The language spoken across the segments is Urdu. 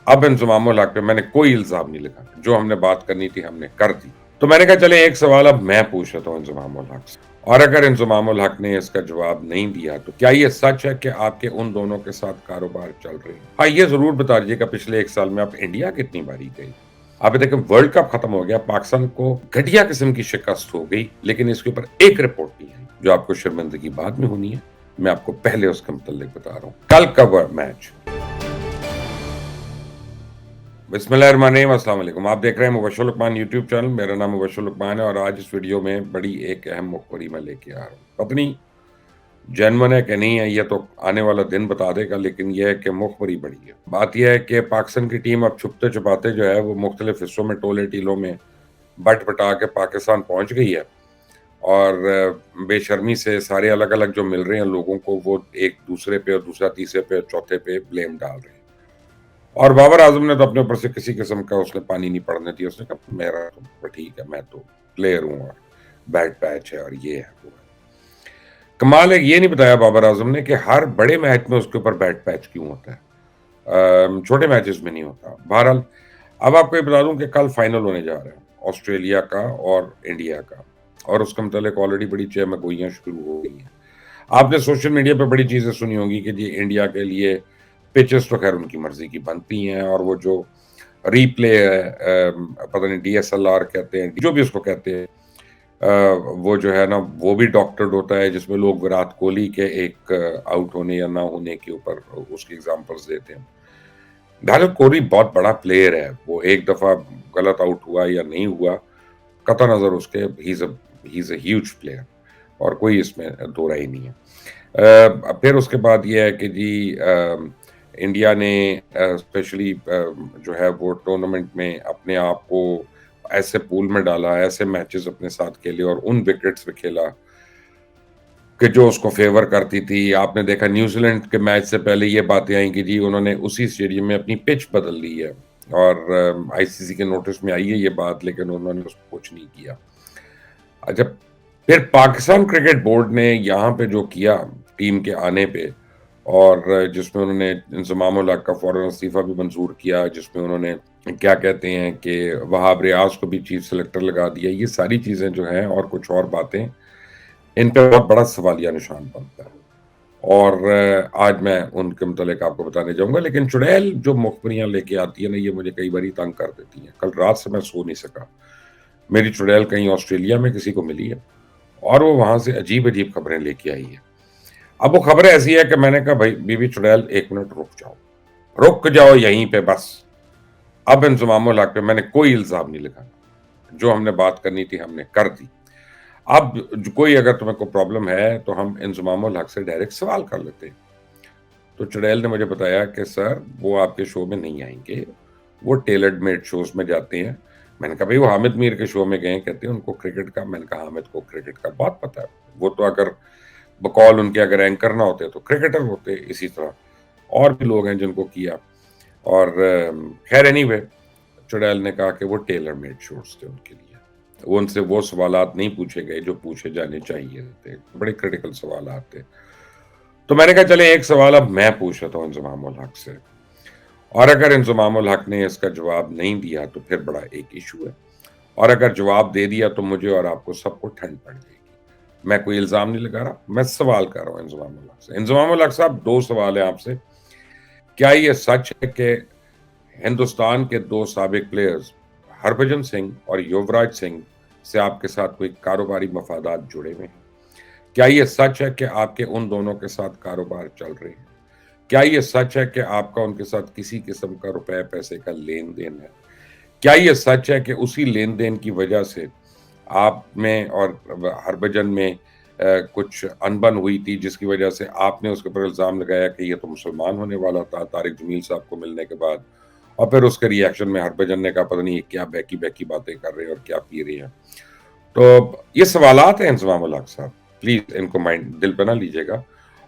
اب انضمام الحق پہ میں نے کوئی الزام نہیں لگا، جو ہم نے بات کرنی تھی ہم نے کر دی۔ تو میں نے کہا چلے ایک سوال اب میں پوچھ لیتا ہوں انضمام الحق سے، اور اگر انضمام الحق نے اس کا جواب نہیں دیا تو کیا یہ سچ ہے کہ آپ کے ان دونوں کے ساتھ کاروبار چل رہے ہیں؟ ہاں یہ ضرور بتا دیجیے کہ پچھلے ایک سال میں آپ انڈیا کتنی باری گئی؟ آپ دیکھیں ورلڈ کپ ختم ہو گیا، پاکستان کو گھٹیا قسم کی شکست ہو گئی، لیکن اس کے اوپر ایک رپورٹ نہیں آئی، جو آپ کو شرمندگی بعد میں ہونی ہے۔ میں آپ کو پہلے اس کے متعلق بتا رہا ہوں۔ کل کا وہ میچ، بسم اللہ الرحمن الرحیم، السلام علیکم۔ آپ دیکھ رہے ہیں مبشر لقمان یوٹیوب چینل، میرا نام مبشر لقمان ہے، اور آج اس ویڈیو میں بڑی ایک اہم مخبری میں لے کے آ رہا ہوں۔ پتہ نہیں جینون ہے کہ نہیں ہے، یہ تو آنے والا دن بتا دے گا، لیکن یہ ہے کہ مخبری بڑی ہے۔ بات یہ ہے کہ پاکستان کی ٹیم اب چھپتے چھپاتے جو ہے وہ مختلف حصوں میں ٹولے ٹیلوں میں بٹ بٹا کے پاکستان پہنچ گئی ہے، اور بے شرمی سے سارے الگ الگ جو مل رہے ہیں لوگوں کو، وہ ایک دوسرے پہ اور دوسرا تیسرے پہ اور چوتھے پہ بلیم ڈال رہے ہیں۔ اور بابر اعظم نے تو اپنے اوپر سے کسی قسم کا اس نے پانی نہیں پڑنے دیا، اس نے کہا میرا تو ٹھیک ہے، میں تو پلیئر ہوں اور بیٹ پیچ ہے اور یہ ہے وہ ہے۔ کمال ہے یہ نہیں بتایا بابر اعظم نے کہ ہر بڑے میچ میں اس کے اوپر بیٹ پیچ کیوں ہوتا ہے، چھوٹے میچز میں نہیں ہوتا۔ بہرحال اب آپ کو یہ بتا دوں کہ کل فائنل ہونے جا رہا ہے آسٹریلیا کا اور انڈیا کا، اور اس کے متعلق آلریڈی بڑی چہمہ گوئیاں شروع ہو گئی ہیں۔ آپ نے سوشل میڈیا پہ بڑی چیزیں سنی ہوں گی کہ جی انڈیا کے لیے پچز تو خیر ان کی مرضی کی بنتی ہیں، اور وہ جو ری پلے ہے، پتہ نہیں ڈی ایس ایل آر کہتے ہیں، جو بھی اس کو کہتے ہیں، وہ جو ہے نا وہ بھی ڈاکٹرڈ ہوتا ہے، جس میں لوگ وراٹ کوہلی کے ایک آؤٹ ہونے یا نہ ہونے کے اوپر اس کی ایگزامپلس دیتے ہیں۔ وراٹ کوہلی بہت بڑا پلیئر ہے، وہ ایک دفعہ غلط آؤٹ ہوا یا نہیں ہوا قطع نظر اس کے، ہی از اے ہیوج پلیئر، اور کوئی اس میں دو رائے نہیں ہے۔ پھر اس کے بعد یہ ہے کہ جی انڈیا نے اسپیشلی جو ہے وہ ٹورنامنٹ میں اپنے آپ کو ایسے پول میں ڈالا، ایسے میچز اپنے ساتھ کھیلے اور ان وکٹس پہ کھیلا کہ جو اس کو فیور کرتی تھی۔ آپ نے دیکھا نیوزی لینڈ کے میچ سے پہلے یہ باتیں آئیں کہ جی انہوں نے اسی اسٹیڈیم میں اپنی پچ بدل لی ہے، اور آئی سی سی کے نوٹس میں آئی ہے یہ بات، لیکن انہوں نے اس کو کچھ نہیں کیا۔ اچھا، پھر پاکستان کرکٹ بورڈ نے یہاں پہ جو کیا ٹیم کے آنے پہ، اور جس میں انہوں نے انضمام الحق کا فوراً استعفیٰ بھی منظور کیا، جس میں انہوں نے کیا کہتے ہیں کہ وہاب ریاض کو بھی چیف سلیکٹر لگا دیا، یہ ساری چیزیں جو ہیں اور کچھ اور باتیں، ان پہ بہت بڑا سوالیہ نشان بنتا ہے، اور آج میں ان کے متعلق آپ کو بتانے جاؤں گا۔ لیکن چڑیل جو مخبریاں لے کے آتی ہے نا، یہ مجھے کئی باری تنگ کر دیتی ہیں۔ کل رات سے میں سو نہیں سکا، میری چڑیل کہیں آسٹریلیا میں کسی کو ملی ہے، اور وہ وہاں سے عجیب عجیب خبریں لے کے آئی ہے۔ اب وہ خبر ایسی ہے کہ میں نے کہا بھائی بی بی چڑیل ایک منٹ رک جاؤ یہیں پہ بس۔ اب انضمام الحق پہ میں نے کوئی الزام نہیں لگانا، جو ہم نے بات کرنی تھی ہم نے کر دی۔ اب کوئی اگر تمہیں کوئی پرابلم ہے تو ہم انضمام الحق سے ڈائریکٹ سوال کر لیتے ہیں۔ تو چڑیل نے مجھے بتایا کہ سر وہ آپ کے شو میں نہیں آئیں گے، وہ ٹیلرڈ میڈ شوز میں جاتے ہیں۔ میں نے کہا بھائی وہ حامد میر کے شو میں گئے، کہتے ہیں ان کو کرکٹ کا، میں نے کہا حامد کو کرکٹ کا بہت پتہ ہے، وہ تو اگر بقول ان کے اگر اینکر نہ ہوتے تو کرکٹر ہوتے، اسی طرح اور بھی لوگ ہیں جن کو کیا۔ اور خیر اینی وے، چڑیل نے کہا کہ وہ ٹیلر میڈ شوز تھے ان کے لیے، وہ ان سے وہ سوالات نہیں پوچھے گئے جو پوچھے جانے چاہیے تھے، بڑے کریٹیکل سوالات تھے۔ تو میں نے کہا چلے ایک سوال اب میں پوچھ لیتا ہوں انضمام الحق سے، اور اگر انضمام الحق نے اس کا جواب نہیں دیا تو پھر بڑا ایک ایشو ہے، اور اگر جواب دے دیا تو مجھے اور آپ کو سب کو ٹھنڈ پڑ جائے گی۔ میں کوئی الزام نہیں لگا رہا، میں سوال کر رہا ہوں انضمام الحق سے۔ انضمام الحق صاحب، دو سوال ہیں آپ سے۔ کیا یہ سچ ہے کہ ہندوستان کے دو سابق پلیئرز ہربھجن سنگھ اور یووراج سنگھ سے آپ کے ساتھ کوئی کاروباری مفادات جڑے ہوئے ہیں؟ کیا یہ سچ ہے کہ آپ کے ان دونوں کے ساتھ کاروبار چل رہے ہیں؟ کیا یہ سچ ہے کہ آپ کا ان کے ساتھ کسی قسم کا روپے پیسے کا لین دین ہے؟ کیا یہ سچ ہے کہ اسی لین دین کی وجہ سے آپ میں اور ہربھجن میں کچھ انبن ہوئی تھی، جس کی وجہ سے آپ نے اس کے اوپر الزام لگایا کہ یہ تو مسلمان ہونے والا تھا طارق جمیل صاحب کو ملنے کے بعد، اور پھر اس کے ری ایکشن میں ہربھجن نے کہا پتہ نہیں یہ کیا بہکی بہکی باتیں کر رہے ہیں اور کیا پی رہے ہیں۔ تو یہ سوالات ہیں انضمام الحق صاحب، پلیز ان کو مائنڈ دل پہ نہ لیجیے گا،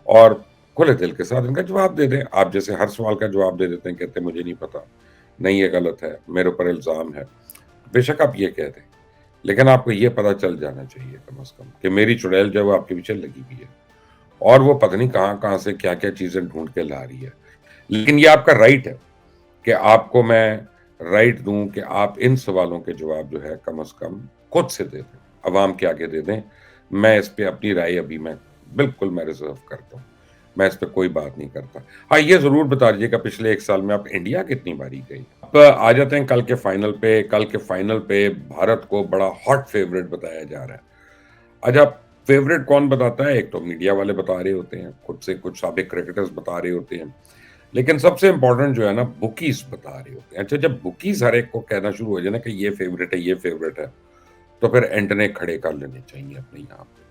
اور کھلے دل کے ساتھ ان کا جواب دے دیں۔ آپ جیسے ہر سوال کا جواب دے دیتے ہیں، کہتے ہیں مجھے نہیں پتا، نہیں یہ غلط ہے، میرے اوپر الزام ہے، بے شک آپ یہ کہہ دیں، لیکن آپ کو یہ پتا چل جانا چاہیے کم از کم کہ میری چڑیل جو ہے وہ آپ کے پیچھے لگی ہوئی ہے، اور وہ پتہ نہیں کہاں کہاں سے کیا کیا چیزیں ڈھونڈ کے لا رہی ہے۔ لیکن یہ آپ کا رائٹ ہے کہ آپ کو میں رائٹ دوں کہ آپ ان سوالوں کے جواب جو ہے کم از کم خود سے دے دیں، عوام کے آگے دے دیں۔ میں اس پہ اپنی رائے ابھی بالکل میں ریزرو کرتا ہوں، میں اس پہ کوئی بات نہیں کرتا۔ ہاں یہ ضرور بتا دیجیے کہ پچھلے 1 سال میں آپ انڈیا کتنی باری گئی؟ اب آ جاتے ہیں کل کے فائنل پہ۔ کل کے فائنل پہ بھارت کو بڑا ہاٹ فیورٹ بتایا جا رہا ہے۔ اچھا، فیورٹ کون بتاتا ہے؟ ایک تو میڈیا والے بتا رہے ہوتے ہیں، خود سے کچھ سابق کرکٹرز بتا رہے ہوتے ہیں، لیکن سب سے امپورٹنٹ جو ہے نا بکیز بتا رہے ہوتے ہیں۔ اچھا، جب بکیز ہر ایک کو کہنا شروع ہو جائے نا کہ یہ فیورٹ ہے، یہ فیورٹ ہے، تو پھر اینٹنے کھڑے کر لینے چاہیے اپنے یہاں پہ،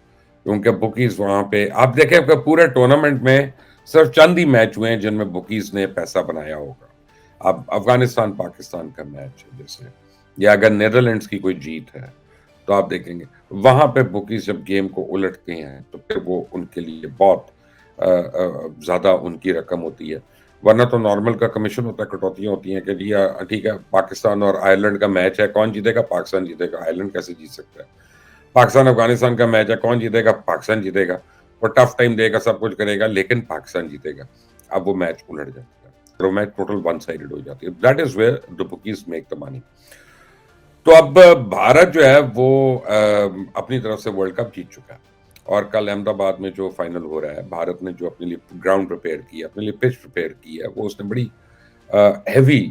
کیونکہ بکیز وہاں پہ آپ دیکھیں کہ پورے ٹورنامنٹ میں صرف چند ہی میچ ہوئے ہیں جن میں بکیز نے پیسہ بنایا ہوگا۔ اب افغانستان پاکستان کا میچ ہے جیسے، یا اگر نیدرلینڈز کی کوئی جیت ہے تو آپ دیکھیں گے وہاں پہ بکیز جب گیم کو الٹتے ہیں تو پھر وہ ان کے لیے بہت زیادہ ان کی رقم ہوتی ہے۔ ورنہ تو نارمل کا کمیشن ہوتا ہے، کٹوتیاں ہوتی ہیں کہ جی ٹھیک ہے پاکستان اور آئرلینڈ کا میچ ہے، کون جیتے گا؟ پاکستان جیتے گا۔ آئرلینڈ کیسے جیت سکتا ہے؟ پاکستان افغانستان کا میچ ہے، کون جیتے گا؟ پاکستان جیتے گا۔ وہ ٹف ٹائم دے گا، سب کچھ کرے گا، لیکن پاکستان جیتے گا۔ اب وہ میچ الٹ جاتا ہے، وہ میچ ٹوٹل ون سائیڈڈ ہو جاتی ہے۔ That is where the bookies make the money. تو اب بھارت جو ہے وہ اپنی طرف سے ورلڈ کپ جیت چکا ہے، اور کل احمد آباد میں جو فائنل ہو رہا ہے، بھارت نے جو اپنے لیے گراؤنڈ پریپیئر کیا، اپنے لیے پچ پریپیئر کی ہے، وہ اس نے بڑی ہیوی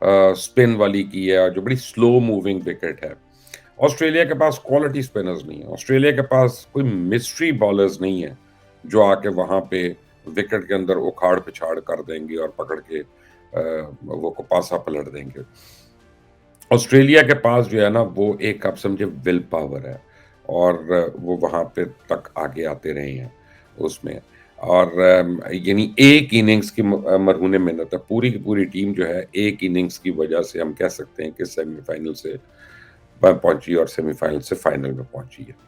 اسپن والی کی ہے، اور جو بڑی سلو موونگ وکٹ ہے۔ آسٹریلیا کے پاس کوالٹی اسپنرز نہیں ہیں، آسٹریلیا کے پاس کوئی مسٹری بالرز نہیں ہیں جو آ کے وہاں پہ وکٹ کے اندر اکھاڑ پچھاڑ کر دیں گے اور پکڑ کے وہ کو پاسا پلٹ دیں گے۔ آسٹریلیا کے پاس جو ہے نا وہ ایک آپ سمجھے ول پاور ہے، اور وہ وہاں پہ تک آگے آتے رہے ہیں اس میں، اور یعنی ایک اننگز کی مرہون محنت ہے، پوری کی پوری ٹیم جو ہے ایک اننگز کی وجہ سے ہم کہہ سکتے ہیں کہ سیمی فائنل سے پہنچی، اور سیمی فائنل سے فائنل میں پہنچی ہے۔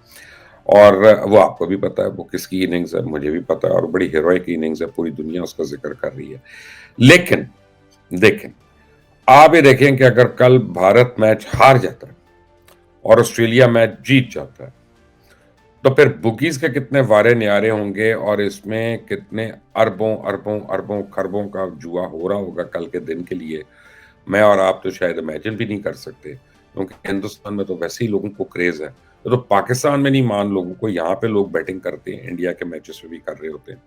اور وہ آپ کو بھی پتا ہے وہ کس کی اننگز ہے، مجھے بھی پتا ہے، اور بڑی ہیروئک اننگز ہے، پوری دنیا اس کا ذکر کر رہی ہے۔ لیکن دیکھیں، آپ یہ دیکھیں کہ اگر کل بھارت میچ ہار جاتا ہے اور آسٹریلیا میچ جیت جاتا ہے تو پھر بکیز کے کتنے وارے نیارے ہوں گے، اور اس میں کتنے اربوں اربوں اربوں خربوں کا جوا ہو رہا ہوگا کل کے دن کے لیے، میں اور آپ تو شاید امیجن بھی نہیں کر سکتے، کیونکہ ہندوستان میں تو ویسے ہی لوگوں کو کریز ہے۔ تو پاکستان میں نہیں مان لوگوں کو، یہاں پہ لوگ بیٹنگ کرتے ہیں، انڈیا کے میچز میں بھی کر رہے ہوتے ہیں،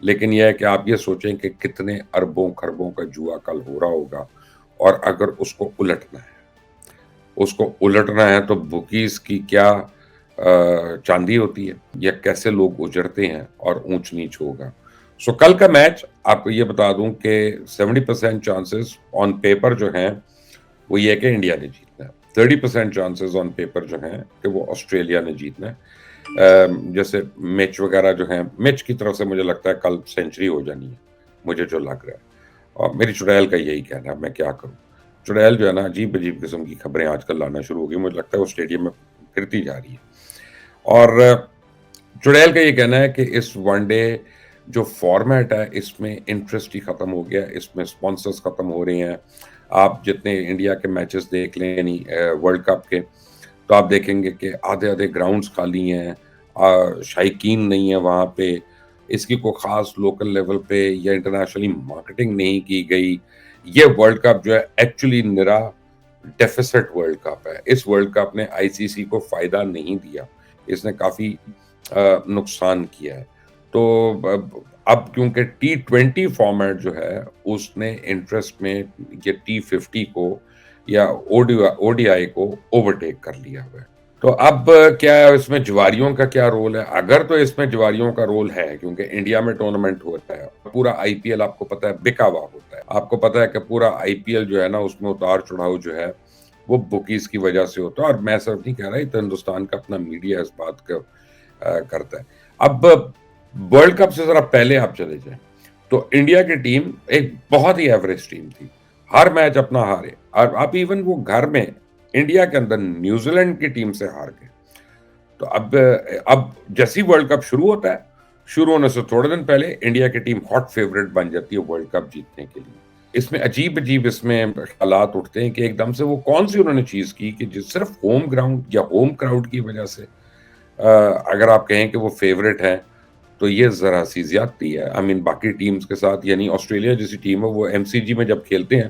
لیکن یہ ہے کہ آپ یہ سوچیں کہ کتنے اربوں خربوں کا جوا کل ہو رہا ہوگا، اور اگر اس کو الٹنا ہے تو بکیز کی کیا چاندی ہوتی ہے، یا کیسے لوگ اجڑتے ہیں اور اونچ نیچ ہوگا۔ سو کل کا میچ آپ کو یہ بتا دوں کہ 70% چانسز آن پیپر جو ہیں وہ یہ کہ انڈیا نے جیتنا ہے، 30% چانسز آن پیپر جو ہیں کہ وہ آسٹریلیا نے جیتنا ہے۔ جیسے میچ وغیرہ جو ہیں، میچ کی طرف سے مجھے لگتا ہے کل سینچری ہو جانی ہے، مجھے جو لگ رہا ہے، اور میری چڑیل کا یہی کہنا ہے، میں کیا کروں۔ چڑیل جو ہے نا عجیب عجیب قسم کی خبریں آج کل لانا شروع ہو گئی، مجھے لگتا ہے وہ اسٹیڈیم میں پھرتی جا رہی ہے، اور چڑیل کا یہ کہنا ہے کہ اس ون ڈے جو فارمیٹ ہے اس میں انٹرسٹ ہی ختم ہو گیا، اس میں سپانسرز ختم ہو رہے ہیں۔ آپ جتنے انڈیا کے میچز دیکھ لیں یعنی ورلڈ کپ کے، تو آپ دیکھیں گے کہ آدھے آدھے گراؤنڈز خالی ہیں، شائقین نہیں ہے وہاں پہ، اس کی کوئی خاص لوکل لیول پہ یا انٹرنیشنلی مارکیٹنگ نہیں کی گئی۔ یہ ورلڈ کپ جو ہے ایکچولی نرا ڈیفیسٹ ورلڈ کپ ہے۔ اس ورلڈ کپ نے آئی سی سی کو فائدہ نہیں دیا، اس نے کافی نقصان کیا ہے۔ تو اب کیونکہ T20 فارمیٹ جو ہے اس نے انٹرسٹ میں یہ T50 کو یا او ڈی آئی کو اوورٹیک کر لیا ہوا ہے۔ تو اب کیا اس میں جواریوں کا کیا رول ہے؟ اگر تو اس میں جواریوں کا رول ہے، کیونکہ انڈیا میں ٹورنامنٹ ہوتا ہے، پورا آئی پی ایل آپ کو پتا ہے بکا ہوا ہوتا ہے، آپ کو پتا ہے کہ پورا آئی پی ایل جو ہے نا اس میں اتار چڑھاؤ جو ہے وہ بکیز کی وجہ سے ہوتا ہے، اور میں صرف نہیں کہہ رہا، تو ہندوستان کا اپنا میڈیا اس بات کا کرتا ہے۔ اب ورلڈ کپ سے ذرا پہلے آپ چلے جائیں تو انڈیا کی ٹیم ایک بہت ہی ایوریج ٹیم تھی، ہر میچ اپنا ہارے، اور اب ایون وہ گھر میں انڈیا کے اندر نیوزی لینڈ کی ٹیم سے ہار گئے۔ تو اب جیسی ورلڈ کپ شروع ہوتا ہے، شروع ہونے سے تھوڑے دن پہلے انڈیا کی ٹیم ہاٹ فیورٹ بن جاتی ہے ورلڈ کپ جیتنے کے لیے۔ اس میں عجیب عجیب اس میں حالات اٹھتے ہیں کہ ایک دم سے وہ کون سی انہوں نے چیز کی کہ صرف ہوم گراؤنڈ یا ہوم کراؤڈ کی وجہ سے اگر آپ کہیں کہ وہ فیورٹ ہے تو یہ ذرا سی زیادتی ہے۔ باقی ٹیمز کے ساتھ، یعنی آسٹریلیا جیسی ٹیم ہے وہ ایم سی جی میں جب کھیلتے ہیں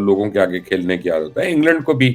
لوگوں کے آگے کھیلنے کی عادت ہے. انگلینڈ کو بھی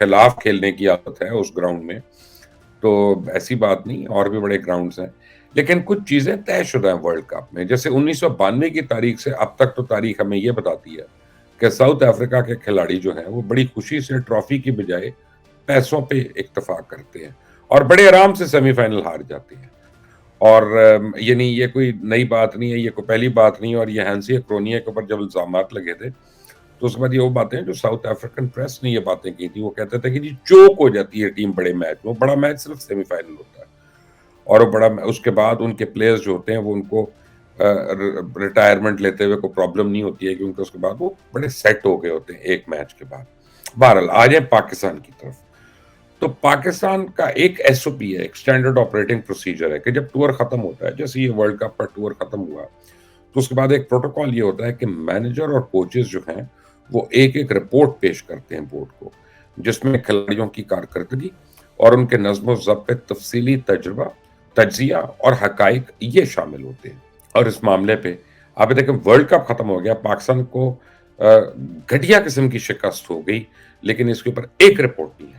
خلاف کھیلنے کی عادت ہے اس گراؤنڈ میں. تو ایسی بات نہیں، اور بھی بڑے گراؤنڈز ہیں. لیکن کچھ چیزیں طے شدہ ہیں ورلڈ کپ میں. جیسے 1992 کی تاریخ سے اب تک تو تاریخ ہمیں یہ بتاتی ہے کہ ساؤتھ افریقہ کے کھلاڑی جو ہیں وہ بڑی خوشی سے ٹرافی کی بجائے پیسوں پہ اکتفا کرتے ہیں اور بڑے آرام سے سیمی فائنل ہار جاتے ہیں. اور یعنی یہ کوئی نئی بات نہیں ہے، یہ کوئی پہلی بات نہیں ہے. اور یہ ہینسی کرونیا کے اوپر جب الزامات لگے تھے تو اس کے بعد یہ وہ باتیں جو ساؤتھ افریقن پریس نے یہ باتیں کی تھی، وہ کہتے تھے کہ جی چوک ہو جاتی ہے ٹیم بڑے میچ میں. وہ بڑا میچ صرف سیمی فائنل ہوتا ہے، اور وہ بڑا اس کے بعد ان کے پلیئرز جو ہوتے ہیں وہ ان کو ریٹائرمنٹ لیتے ہوئے کوئی پرابلم نہیں ہوتی ہے، کیونکہ اس کے بعد وہ بڑے سیٹ ہو گئے ہوتے ہیں ایک میچ کے بعد. بہرحال آ جائیں پاکستان کی طرف. تو پاکستان کا ایک ایس او پی ہے، ایک اسٹینڈرڈ آپریٹنگ پروسیجر ہے کہ جب ٹور ختم ہوتا ہے، جیسے یہ ورلڈ کپ کا ٹور ختم ہوا، تو اس کے بعد ایک پروٹوکول یہ ہوتا ہے کہ مینیجر اور کوچز جو ہیں وہ ایک ایک رپورٹ پیش کرتے ہیں بورڈ کو، جس میں کھلاڑیوں کی کارکردگی اور ان کے نظم و ضبط پہ تفصیلی تجربہ، تجزیہ اور حقائق یہ شامل ہوتے ہیں. اور اس معاملے پہ آپ دیکھیں ورلڈ کپ ختم ہو گیا، پاکستان کو گھٹیا قسم کی شکست ہو گئی، لیکن اس کے اوپر ایک رپورٹ نہیں ہے.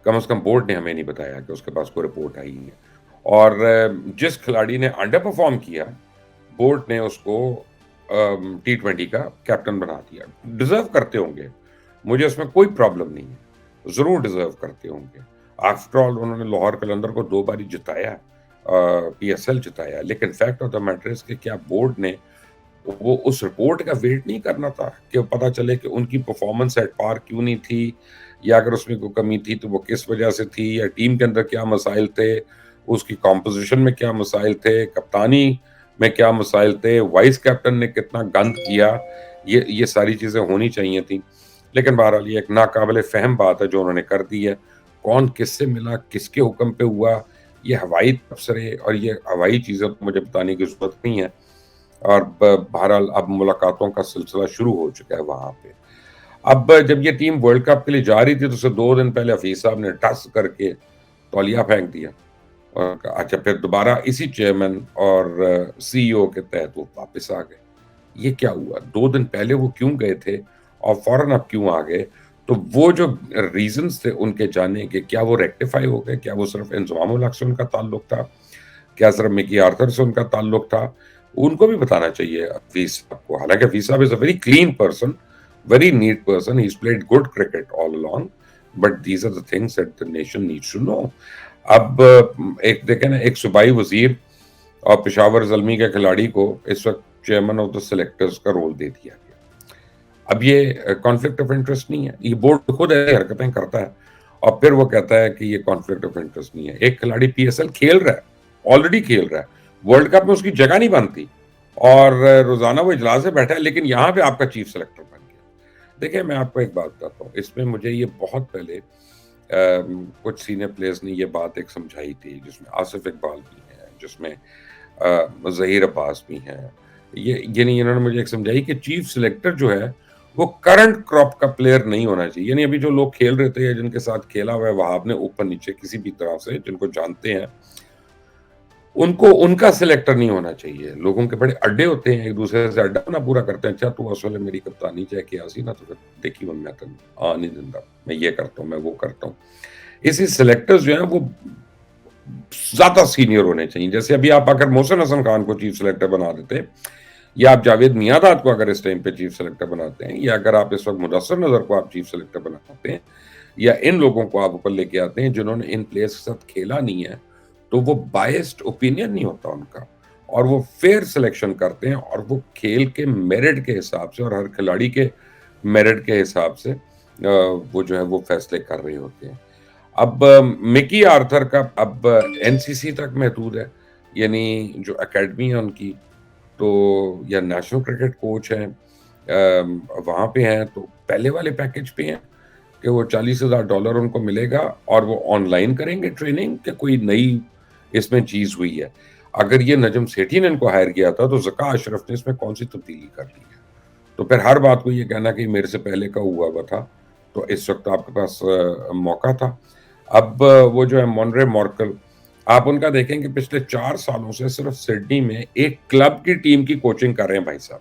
کم از کم بورڈ نے ہمیں نہیں بتایا کہ اس کے پاس کوئی رپورٹ آئی ہے. اور جس کھلاڑی نے انڈر پرفارم کیا، بورڈ نے اس کو T20 کا کیپٹن بنا دیا. ڈیزرو کرتے ہوں گے، مجھے اس میں کوئی پرابلم نہیں ہے، ضرور ڈیزرو کرتے ہوں گے. آفٹر آل انہوں نے لاہور قلندر کو 2 باری جتایا، PSL جتایا. لیکن فیکٹ آف دا میٹر ہے کہ کیا بورڈ نے وہ اس رپورٹ کا ویٹ نہیں کرنا تھا کہ پتا چلے کہ ان کی پرفارمنس ایٹ پار کیوں نہیں تھی، یا اگر اس میں کوئی کمی تھی تو وہ کس وجہ سے تھی، یا ٹیم کے اندر کیا مسائل تھے، اس کی کمپوزیشن میں کیا مسائل تھے، کپتانی میں کیا مسائل تھے، وائس کیپٹن نے کتنا گند کیا. یہ ساری چیزیں ہونی چاہیے تھیں. لیکن بہرحال یہ ایک ناقابل فہم بات ہے جو انہوں نے کر دی ہے. کون کس سے ملا، کس کے حکم پہ ہوا، یہ ہوائی تبصرے اور یہ ہوائی چیزیں مجھے بتانے کی ضرورت نہیں ہے. اور بہرحال اب ملاقاتوں کا سلسلہ شروع ہو چکا ہے وہاں پہ. اب جب یہ ٹیم ورلڈ کپ کے لیے جا رہی تھی تو اسے 2 دن پہلے حفیظ صاحب نے ٹس کر کے تولیہ پھینک دیا. اور اچھا پھر دوبارہ اسی چیئرمین اور CEO کے تحت وہ واپس آ گئے. یہ کیا ہوا؟ 2 دن پہلے وہ کیوں گئے تھے اور فوراً اب کیوں آ گئے؟ تو وہ جو ریزنز تھے ان کے جانے کے، کیا وہ ریکٹیفائی ہو گئے؟ کیا وہ صرف انضمام الحق سے ان کا تعلق تھا؟ کیا صرف مکی آرتھر سے ان کا تعلق تھا؟ ان کو بھی بتانا چاہیے حفیظ صاحب کو. حالانکہ حفیظ صاحب is a very clean person, very neat person. He's played good cricket all along. But these are the things that the nation needs to know. اب ایک دیکھیں نا, ایک صوبائی وزیر اور پشاور زلمی کے کھلاڑی کو اس وقت چیئرمین آف دا سلیکٹرز کا رول دے دیا گیا. اب یہ کانفلکٹ آف انٹرسٹ نہیں ہے, یہ بورڈ خود ایسی حرکتیں کرتا ہے اور پھر وہ کہتا ہے کہ یہ کانفلکٹ آف انٹرسٹ نہیں ہے. ایک کھلاڑی PSL کھیل رہا ہے, آلریڈی کھیل رہا ہے, ورلڈ کپ میں اس کی جگہ نہیں بنتی اور روزانہ وہ اجلاس سے بیٹھا ہے, لیکن یہاں پہ آپ کا چیف سلیکٹر بن گیا. دیکھیں میں آپ کو ایک بات بتاتا ہوں, اس میں مجھے یہ بہت پہلے کچھ سینئر پلیئرز نے یہ بات ایک سمجھائی تھی, جس میں آصف اقبال بھی ہیں, جس میں ظہیر عباس بھی ہیں. یعنی انہوں نے مجھے ایک سمجھائی کہ چیف سلیکٹر جو ہے وہ کرنٹ کراپ کا پلیئر نہیں ہونا چاہیے. یعنی ابھی جو لوگ کھیل رہے تھے, جن کے ساتھ کھیلا ہوا ہے وہاب نے اوپر نیچے کسی بھی طرح سے, جن کو جانتے ہیں, ان کو ان کا سلیکٹر نہیں ہونا چاہیے. لوگوں کے بڑے اڈے ہوتے ہیں, ایک دوسرے سے اڈا نہ پورا کرتے ہیں. اچھا تو اصل میری کپتانی چاہے کہ آسی نا, تو پھر دیکھی میں تو نہیں دندہ, میں یہ کرتا ہوں, میں وہ کرتا ہوں. اسی سلیکٹرز جو ہیں وہ زیادہ سینئر ہونے چاہیے. جیسے ابھی آپ اگر محسن حسن خان کو چیف سلیکٹر بنا دیتے, یا آپ جاوید میاں کو اگر اس ٹائم پہ چیف سلیکٹر بناتے ہیں, یا اگر آپ اس وقت مدثر نظر کو آپ چیف سلیکٹر بناتے ہیں, یا ان لوگوں کو آپ اوپر لے کے آتے ہیں جنہوں نے ان پلیئرز کے ساتھ کھیلا نہیں ہے, تو وہ بائسڈ اوپینین نہیں ہوتا ان کا, اور وہ فیئر سلیکشن کرتے ہیں, اور وہ کھیل کے میرٹ کے حساب سے اور ہر کھلاڑی کے میرٹ کے حساب سے وہ جو ہے وہ فیصلے کر رہے ہوتے ہیں. اب مکی آرتھر کا اب NCC تک محدود ہے, یعنی جو اکیڈمی ہے ان کی, تو یا نیشنل کرکٹ کوچ ہیں وہاں پہ ہیں, تو پہلے والے پیکج پہ ہیں کہ وہ $40,000 ان کو ملے گا, اور وہ آن لائن کریں گے ٹریننگ, کہ کوئی نئی اس میں چیز ہوئی ہے. اگر یہ نجم سیٹھی نے ان کو ہائر کیا تھا تو ذکا اشرف نے اس میں کون سی تبدیلی کر لی ہے؟ تو پھر ہر بات کو یہ کہنا کہ میرے سے پہلے کا ہوا ہوا تھا, تو اس وقت آپ کے پاس موقع تھا. اب وہ جو ہے مونرے مارکل, آپ ان کا دیکھیں کہ پچھلے 4 سالوں سے صرف سڈنی میں ایک کلب کی ٹیم کی کوچنگ کر رہے ہیں بھائی صاحب.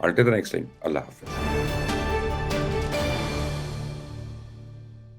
Until the next time, Allah Hafiz.